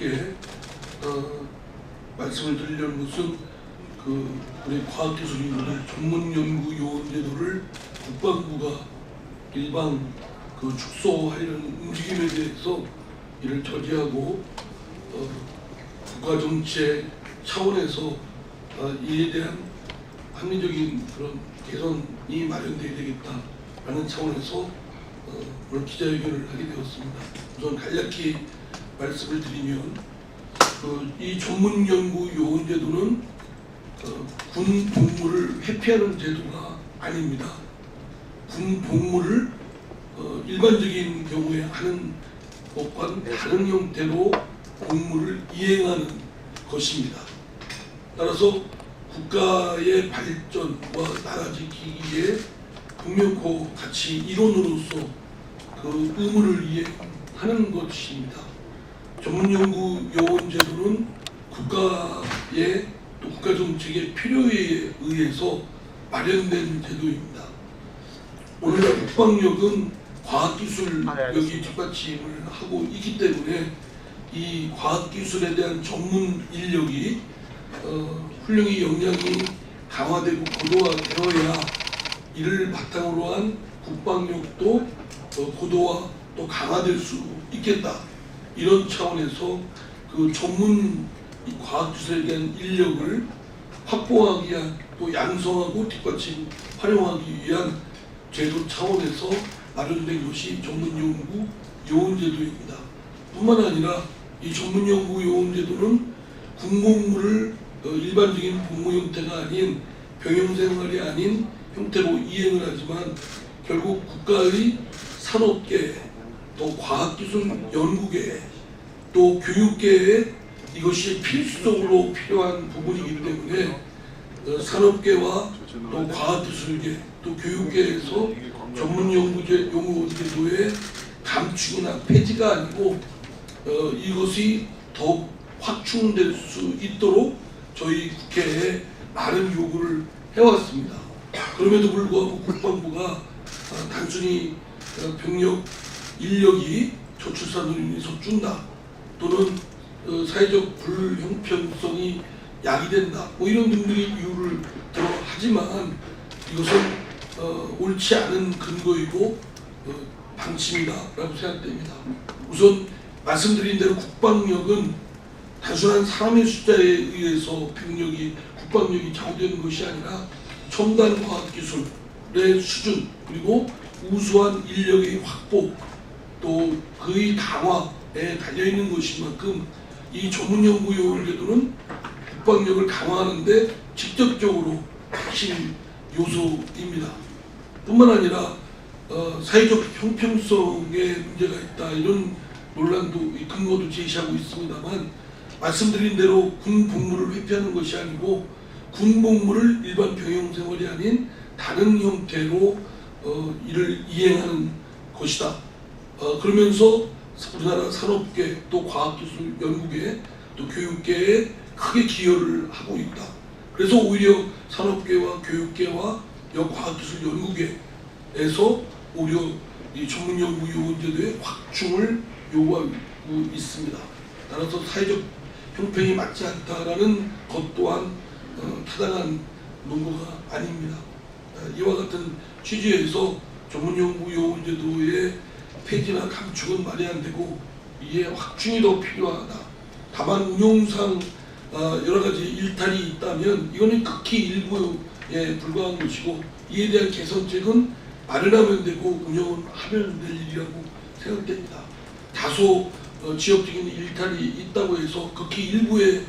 국방부께 말씀을 드리려는 것은 우리 과학기술인들의 전문연구요원제도를 국방부가 일방 축소하려는 움직임에 대해서 이를 저지하고 국가정책 차원에서 이에 대한 합리적인 그런 개선이 마련되어야 되겠다라는 차원에서 오늘 기자회견을 하게 되었습니다. 우선 간략히 말씀을 드리면 이 전문연구요원제도는 군 복무를 회피하는 제도가 아닙니다. 군 복무를 일반적인 경우에 하는 것과는 다른 형태로 복무를 이행하는 것입니다. 따라서 국가의 발전과 나라 지키기에 국력고 가치 일원으로서 의무를 이행하는 것입니다. 전문연구요원제도는 국가의 또 국가정책의 필요에 의해서 마련된 제도입니다. 오늘날 국방력은 과학기술력이 뒷받침을 하고 있기 때문에 이 과학기술에 대한 전문 인력이 훌륭히 역량이 강화되고 고도화되어야 이를 바탕으로 한 국방력도 고도화 또 강화될 수 있겠다. 이런 차원에서 전문 과학기술에 대한 인력을 확보하기 위한 또 양성하고 뒷받침 활용하기 위한 제도 차원에서 마련된 것이 전문연구요원제도입니다. 뿐만 아니라 이 전문연구요원제도는 군복무를 일반적인 복무 형태가 아닌 병영생활이 아닌 형태로 이행을 하지만 결국 국가의 산업계 또 과학기술 연구계 또 교육계에 이것이 필수적으로 필요한 부분이기 때문에 산업계와 또 과학기술계 또 교육계에서 전문연구제도의 감축이나 폐지가 아니고 이것이 더욱 확충될 수 있도록 저희 국회에 많은 요구를 해왔습니다. 그럼에도 불구하고 국방부가 단순히 병력 인력이 저출산으로 인해서 준다 또는 사회적 불형평성이 야기된다 이런 등등의 이유를 들어 하지만 이것은 옳지 않은 근거이고 방침이다라고 생각됩니다. 우선 말씀드린 대로 국방력은 단순한 사람의 숫자에 의해서 국방력이 좌우되는 것이 아니라 첨단 과학기술의 수준 그리고 우수한 인력의 확보 또 그의 강화에 달려있는 것인 만큼 이 전문연구요원제도는 국방력을 강화하는 데 직접적으로 핵심 요소입니다. 뿐만 아니라 사회적 형평성에 문제가 있다 이런 논란도 근거도 제시하고 있습니다만 말씀드린 대로 군 복무를 회피하는 것이 아니고 군 복무를 일반 병영생활이 아닌 다른 형태로 이를 이행하는 것이다. 그러면서 우리나라 산업계 또 과학기술 연구계 또 교육계에 크게 기여를 하고 있다. 그래서 오히려 산업계와 교육계와 과학기술 연구계에서 오히려 이 전문연구요원제도의 확충을 요구하고 있습니다. 따라서 사회적 형평이 맞지 않다라는 것 또한 타당한 논거가 아닙니다. 이와 같은 취지에서 전문연구요원제도의 폐지나 감축은 말이 안 되고 이에 확충이 더 필요하다. 다만 운용상 여러 가지 일탈이 있다면 이거는 극히 일부에 불과한 것이고 이에 대한 개선책은 마련하면 되고 운영은 하면 될 일이라고 생각됩니다. 다소 지역적인 일탈이 있다고 해서 극히 일부의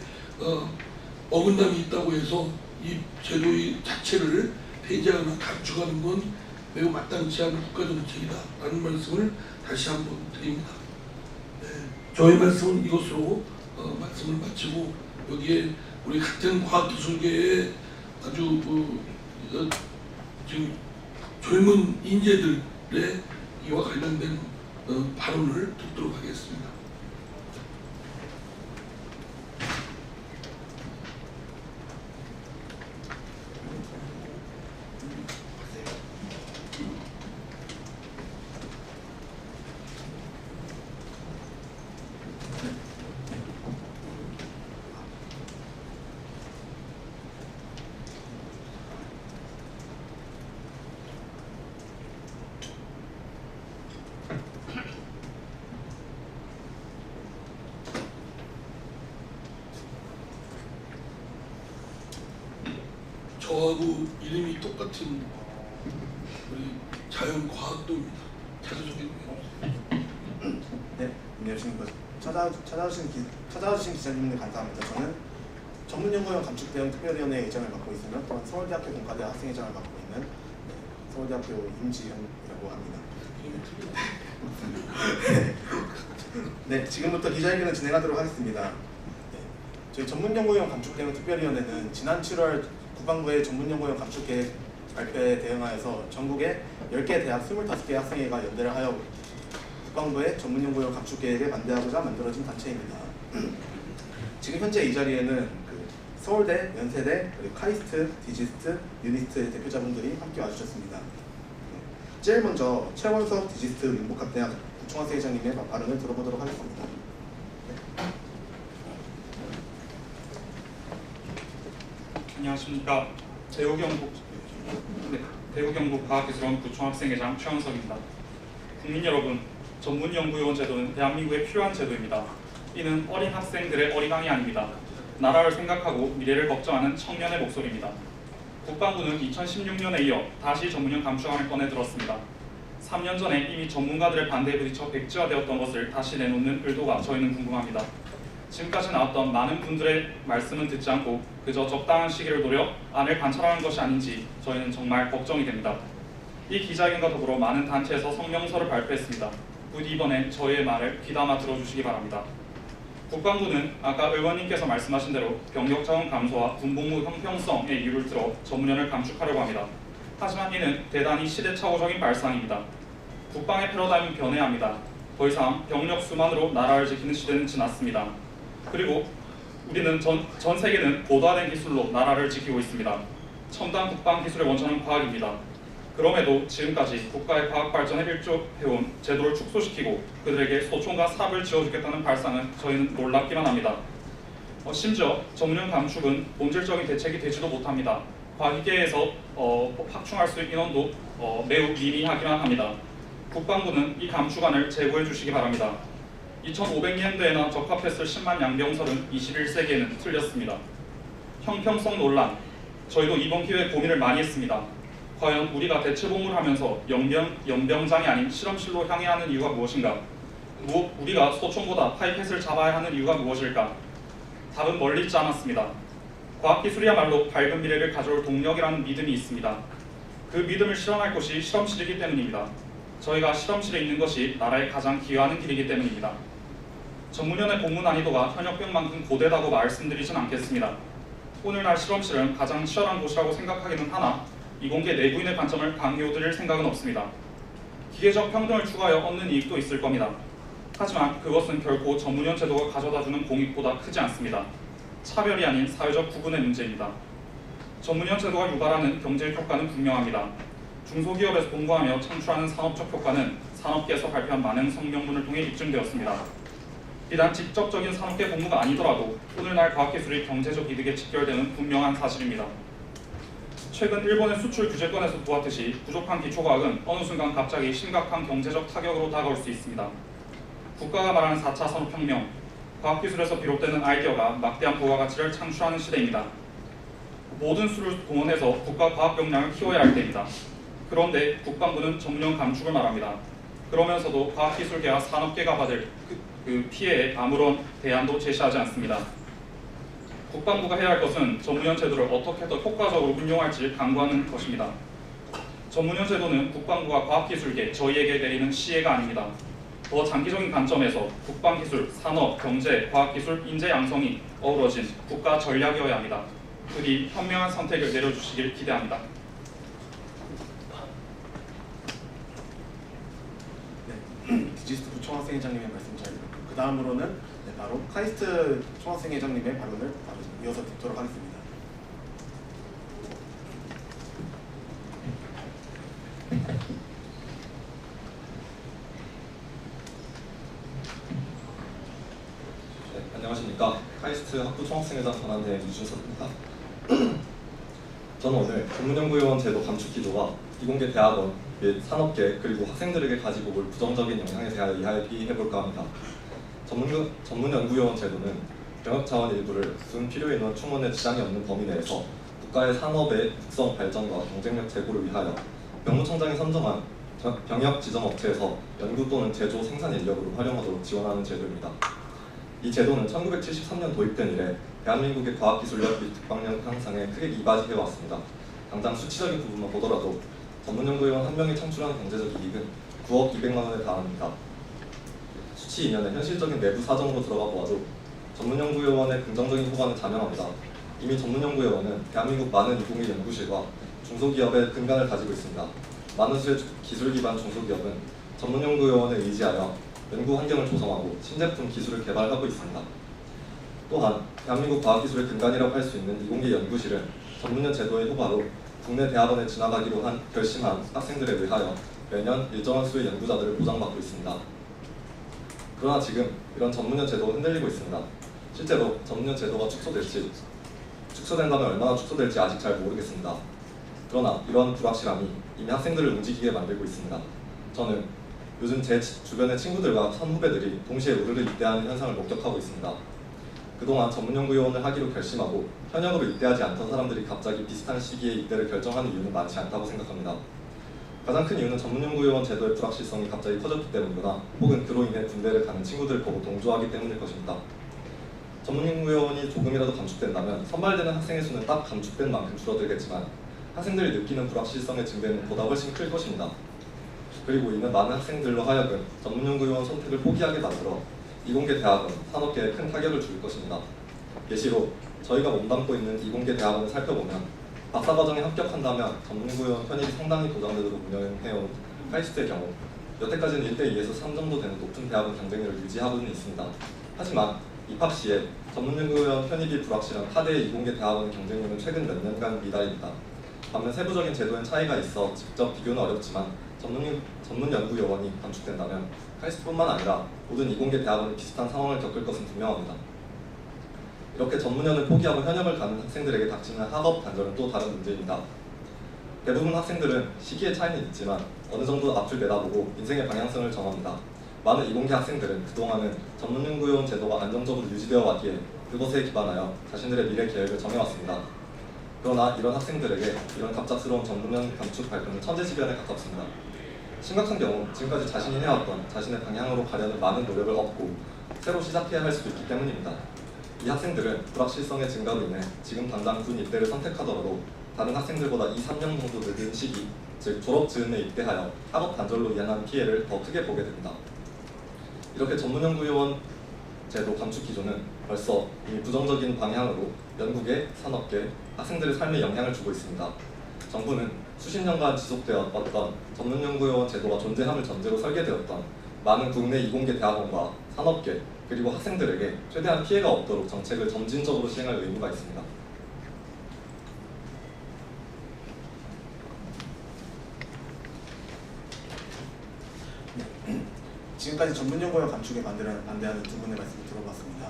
어긋남이 있다고 해서 이 제도의 자체를 폐지하거나 감축하는 건 매우 마땅치 않은 국가정책이다라는 말씀을 다시 한번 드립니다. 네, 저의 말씀은 이것으로 말씀을 마치고 여기에 우리 같은 과학기술계의 아주 지금 젊은 인재들의 이와 관련된 발언을 듣도록 하겠습니다. 저하고 이름이 똑같은 우리 자연과학도입니다. 자기소개 네, 안녕하십니까. 찾아주신 기자님들 감사합니다. 저는 전문연구원 감축대응 특별위원회 의장을 맡고 있으며 또한 서울대학교 공과대 학생회장을 맡고 있는 서울대학교 임지현이라고 합니다. 네, 지금부터 기자회견을 진행하도록 하겠습니다. 네, 저희 전문연구원 감축대응 특별위원회는 지난 7월 국방부의 전문연구원 감축계획 발표에 대응하여서 전국의 10개 대학 25개 학생회가 연대를 하여 국방부의 전문연구원 감축계획에 반대하고자 만들어진 단체입니다. 지금 현재 이 자리에는 서울대, 연세대, 그리고 카이스트, 디지스트, 유니스트의 대표자분들이 함께 와주셨습니다. 제일 먼저 최원석 디지스트 민복학대학 부총학생회장님의 발언을 들어보도록 하겠습니다. 안녕하십니까. 대우경북과학기술원 부총학생회장 최원석입니다. 국민 여러분, 전문연구원 제도는 대한민국에 필요한 제도입니다. 이는 어린 학생들의 어리광이 아닙니다. 나라를 생각하고 미래를 걱정하는 청년의 목소리입니다. 국방부는 2016년에 이어 다시 전문형 감축안을 꺼내 들었습니다. 3년 전에 이미 전문가들의 반대에 부딪혀 백지화되었던 것을 다시 내놓는 의도가 저희는 궁금합니다. 지금까지 나왔던 많은 분들의 말씀은 듣지 않고 그저 적당한 시기를 노려 안을 관찰하는 것이 아닌지 저희는 정말 걱정이 됩니다. 이 기자회견과 더불어 많은 단체에서 성명서를 발표했습니다. 부디 이번엔 저희의 말을 귀담아 들어주시기 바랍니다. 국방부는 아까 의원님께서 말씀하신 대로 병력 자원 감소와 군복무 형평성의 이유를 들어 전문연을 감축하려고 합니다. 하지만 이는 대단히 시대착오적인 발상입니다. 국방의 패러다임은 변해야 합니다. 더 이상 병력 수만으로 나라를 지키는 시대는 지났습니다. 그리고 우리는 전 세계는 고도화된 기술로 나라를 지키고 있습니다. 첨단 국방 기술의 원천은 과학입니다. 그럼에도 지금까지 국가의 과학 발전에 일조해온 제도를 축소시키고 그들에게 소총과 삽을 쥐어주겠다는 발상은 저희는 놀랍기만 합니다. 심지어 전문형 감축은 본질적인 대책이 되지도 못합니다. 과기계에서 확충할 수 있는 인원도 매우 미미하기만 합니다. 국방부는 이 감축안을 제고해 주시기 바랍니다. 2500년대에나 적합했을 10만 양병설은 21세기에는 틀렸습니다. 형평성 논란, 저희도 이번 기회에 고민을 많이 했습니다. 과연 우리가 대체복무를 하면서 연병장이 아닌 실험실로 향해야 하는 이유가 무엇인가? 우리가 소총보다 파이펫을 잡아야 하는 이유가 무엇일까? 답은 멀리 있지 않았습니다. 과학기술이야말로 밝은 미래를 가져올 동력이라는 믿음이 있습니다. 그 믿음을 실현할 곳이 실험실이기 때문입니다. 저희가 실험실에 있는 것이 나라에 가장 기여하는 길이기 때문입니다. 전문연의 복무 난이도가 현역병만큼 고되다고 말씀드리진 않겠습니다. 오늘날 실험실은 가장 치열한 곳이라고 생각하기는 하나 이공계 내부인의 관점을 강요드릴 생각은 없습니다. 기계적 평등을 추가하여 얻는 이익도 있을 겁니다. 하지만 그것은 결코 전문연 제도가 가져다주는 공익보다 크지 않습니다. 차별이 아닌 사회적 구분의 문제입니다. 전문연 제도가 유발하는 경제적 효과는 분명합니다. 중소기업에서 공부하며 창출하는 산업적 효과는 산업계에서 발표한 많은 성명문을 통해 입증되었습니다. 비단 직접적인 산업계 복무가 아니더라도 오늘날 과학기술이 경제적 이득에 직결되는 분명한 사실입니다. 최근 일본의 수출 규제권에서 보았듯이 부족한 기초과학은 어느 순간 갑자기 심각한 경제적 타격으로 다가올 수 있습니다. 국가가 말하는 4차 산업혁명, 과학기술에서 비롯되는 아이디어가 막대한 부가가치를 창출하는 시대입니다. 모든 수를 동원해서 국가 과학 역량을 키워야 할 때입니다. 그런데 국방부는 전문형 감축을 말합니다. 그러면서도 과학기술계와 산업계가 받을 그 피해에 아무런 대안도 제시하지 않습니다. 국방부가 해야 할 것은 전문연 제도를 어떻게 더 효과적으로 운용할지 강구하는 것입니다. 전문연 제도는 국방부와 과학기술계, 저희에게 내리는 시혜가 아닙니다. 더 장기적인 관점에서 국방기술, 산업, 경제, 과학기술, 인재 양성이 어우러진 국가 전략이어야 합니다. 부디 현명한 선택을 내려주시길 기대합니다. 네, 디지스트 부총학생회장님의 말씀 잘 들었고 그 다음으로는 바로 카이스트 총학생회장님의 발언을 바로 이어서 듣도록 하겠습니다. 네, 안녕하십니까. 카이스트 학부 총학생회장 권한대 유준석입니다. 저는 오늘 전문연구원 제도 감축 기조와 이공계 대학원 및 산업계 그리고 학생들에게 가지고 올 부정적인 영향에 대하여 이야기해볼까 합니다. 전문연구원 제도는 병역 자원 일부를 순 필요 인원 충원에 지장이 없는 범위 내에서 국가의 산업의 국성 발전과 경쟁력 제고를 위하여 병무청장이 선정한 병역 지정 업체에서 연구 또는 제조 생산 인력으로 활용하도록 지원하는 제도입니다. 이 제도는 1973년 도입된 이래 대한민국의 과학기술력 및 국방력 향상에 크게 이바지해 왔습니다. 당장 수치적인 부분만 보더라도 전문연구위원 한 명이 창출하는 경제적 이익은 9억 200만 원에 달합니다. 수치 이면에 현실적인 내부 사정으로 들어가 보아도 전문연구위원의 긍정적인 호감은 자명합니다. 이미 전문연구위원은 대한민국 많은 이공계 연구실과 중소기업의 근간을 가지고 있습니다. 많은 수의 기술 기반 중소기업은 전문연구위원을 의지하여 연구 환경을 조성하고 신제품 기술을 개발하고 있습니다. 또한 대한민국 과학기술의 근간이라고 할 수 있는 이공계 연구실은 전문연 제도의 효과로 국내 대학원에 진학하기로 결심한 학생들에 의하여 매년 일정한 수의 연구자들을 보장받고 있습니다. 그러나 지금 이런 전문연 제도가 흔들리고 있습니다. 실제로 전문연 제도가 축소된다면 얼마나 축소될지 아직 잘 모르겠습니다. 그러나 이러한 불확실함이 이미 학생들을 움직이게 만들고 있습니다. 저는 요즘 제 주변의 친구들과 선후배들이 동시에 우르르 입대하는 현상을 목격하고 있습니다. 그동안 전문연구위원을 하기로 결심하고 현역으로 입대하지 않던 사람들이 갑자기 비슷한 시기에 입대를 결정하는 이유는 많지 않다고 생각합니다. 가장 큰 이유는 전문연구위원 제도의 불확실성이 갑자기 커졌기 때문이거나 혹은 그로 인해 군대를 가는 친구들을 보고 동조하기 때문일 것입니다. 전문연구위원이 조금이라도 감축된다면 선발되는 학생의 수는 딱 감축된 만큼 줄어들겠지만 학생들이 느끼는 불확실성의 증대는 보다 훨씬 클 것입니다. 그리고 이는 많은 학생들로 하여금 전문연구위원 선택을 포기하게 만들어 이공계 대학원, 산업계에 큰 타격을 줄 것입니다. 예시로 저희가 몸담고 있는 이공계 대학원을 살펴보면 박사과정에 합격한다면 전문연구위원 편입이 상당히 보장되도록 운영해온 카이스트의 경우 여태까지는 1대2에서 3 정도 되는 높은 대학원 경쟁률을 유지하고는 있습니다. 하지만 입학 시에 전문연구위원 편입이 불확실한 타대의 이공계 대학원의 경쟁률은 최근 몇 년간 미달입니다. 반면 세부적인 제도엔 차이가 있어 직접 비교는 어렵지만 전문연구위원이 감축된다면 카이스트뿐만 아니라 모든 이공계 대학원이 비슷한 상황을 겪을 것은 분명합니다. 이렇게 전문연을 포기하고 현역을 가는 학생들에게 닥치는 학업 단절은 또 다른 문제입니다. 대부분 학생들은 시기의 차이는 있지만 어느 정도 앞을 내다보고 인생의 방향성을 정합니다. 많은 이공계 학생들은 그동안은 전문연구위원 제도가 안정적으로 유지되어 왔기에 그것에 기반하여 자신들의 미래 계획을 정해왔습니다. 그러나 이런 학생들에게 이런 갑작스러운 전문연 감축 발표는 천재지변에 가깝습니다. 심각한 경우 지금까지 자신이 해왔던 자신의 방향으로 가려는 많은 노력을 얻고 새로 시작해야 할 수도 있기 때문입니다. 이 학생들은 불확실성의 증가로 인해 지금 당장 군 입대를 선택하더라도 다른 학생들보다 2, 3년 정도 늦은 시기, 즉 졸업 즈음에 입대하여 학업 단절로 인한 피해를 더 크게 보게 됩니다. 이렇게 전문연구위원 제도 감축 기조는 벌써 이미 부정적인 방향으로 연구계, 산업계, 학생들의 삶에 영향을 주고 있습니다. 정부는 수십 년간 지속되어 왔던 전문연구위원 제도가 존재함을 전제로 설계되었던 많은 국내 이공계 대학원과 산업계 그리고 학생들에게 최대한 피해가 없도록 정책을 점진적으로 시행할 의무가 있습니다. 지금까지 전문연구원 감축에 반대하는 두 분의 말씀을 들어봤습니다.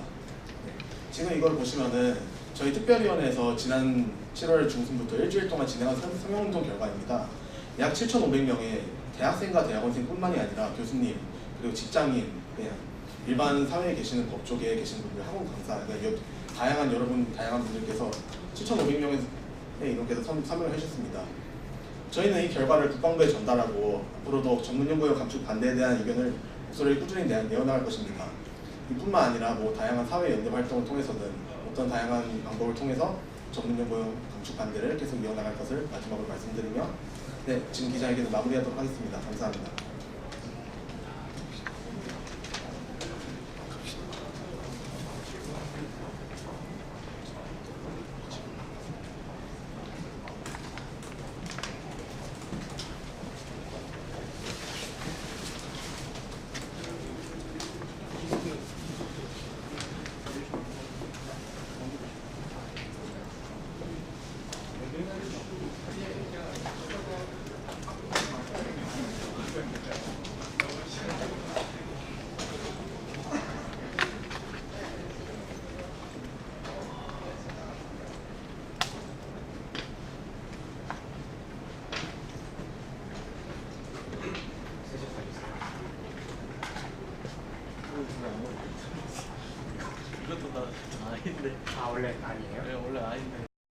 지금 이걸 보시면은 저희 특별위원회에서 지난 7월 중순부터 일주일 동안 진행한 서명운동 결과입니다. 약 7,500명의 대학생과 대학원생뿐만이 아니라 교수님, 그리고 직장인, 그냥 일반 사회에 계시는 법조계에 계신 분들, 학원 강사, 그러니까 다양한 분들께서 7,500명의 이분께서 서명을 해주셨습니다. 저희는 이 결과를 국방부에 전달하고 앞으로도 전문연구원 감축 반대에 대한 의견을 목소리를 꾸준히 내어나갈 것입니다. 이뿐만 아니라 다양한 사회연대 활동을 통해서는 어떤 다양한 방법을 통해서 전문연구원 감축 반대를 계속 이어나갈 것을 마지막으로 말씀드리며 지금 기자회견을 마무리하도록 하겠습니다. 감사합니다. 이것도 나 아닌데. 아 원래 아니에요? 네, 원래 아닌데.